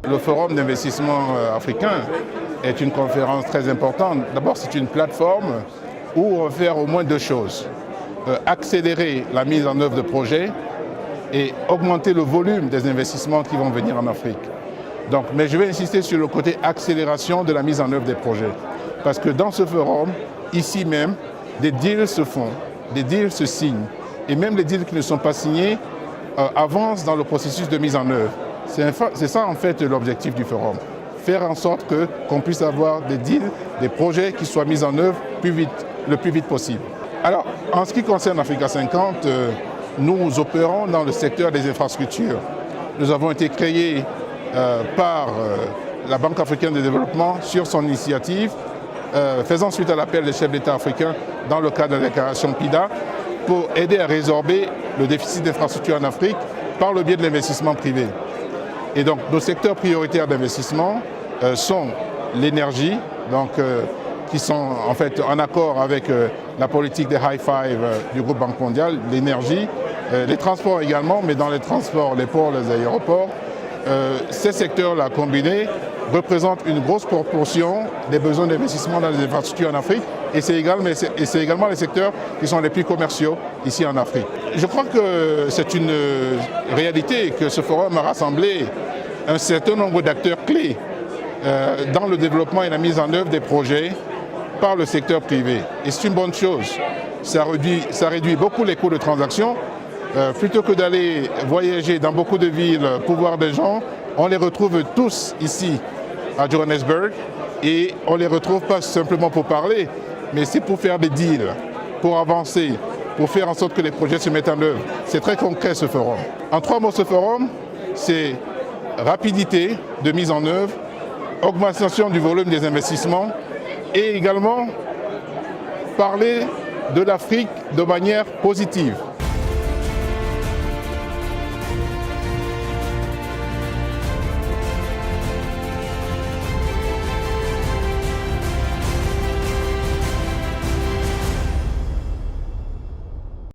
Le Forum d'investissement africain est une conférence très importante. D'abord, c'est une plateforme où on va faire au moins deux choses. Accélérer la mise en œuvre de projets et augmenter le volume des investissements qui vont venir en Afrique. Donc, mais je vais insister sur le côté accélération de la mise en œuvre des projets. Parce que dans ce forum, ici même, des deals se font, des deals se signent. Et même les deals qui ne sont pas signés avancent dans le processus de mise en œuvre. C'est ça en fait l'objectif du forum. Faire en sorte qu'on puisse avoir des deals, des projets qui soient mis en œuvre le plus vite possible. Alors, en ce qui concerne Africa 50, nous opérons dans le secteur des infrastructures. Nous avons été créés par la Banque africaine de développement sur son initiative, faisant suite à l'appel des chefs d'État africains dans le cadre de la déclaration PIDA, pour aider à résorber le déficit d'infrastructures en Afrique par le biais de l'investissement privé. Et donc, nos secteurs prioritaires d'investissement sont l'énergie, qui sont en fait en accord avec la politique des high five du groupe Banque mondiale, l'énergie, les transports également, mais dans les transports, les ports, les aéroports. Ces secteurs-là combinés représentent une grosse proportion des besoins d'investissement dans les infrastructures en Afrique et c'est également les secteurs qui sont les plus commerciaux ici en Afrique. Je crois que c'est une réalité que ce forum a rassemblé un certain nombre d'acteurs clés dans le développement et la mise en œuvre des projets par le secteur privé. Et c'est une bonne chose. Ça réduit beaucoup les coûts de transaction. Plutôt que d'aller voyager dans beaucoup de villes pour voir des gens, on les retrouve tous ici à Johannesburg et on ne les retrouve pas simplement pour parler, mais c'est pour faire des deals, pour avancer, pour faire en sorte que les projets se mettent en œuvre. C'est très concret ce forum. En 3 mots, ce forum, c'est rapidité de mise en œuvre, augmentation du volume des investissements et également parler de l'Afrique de manière positive.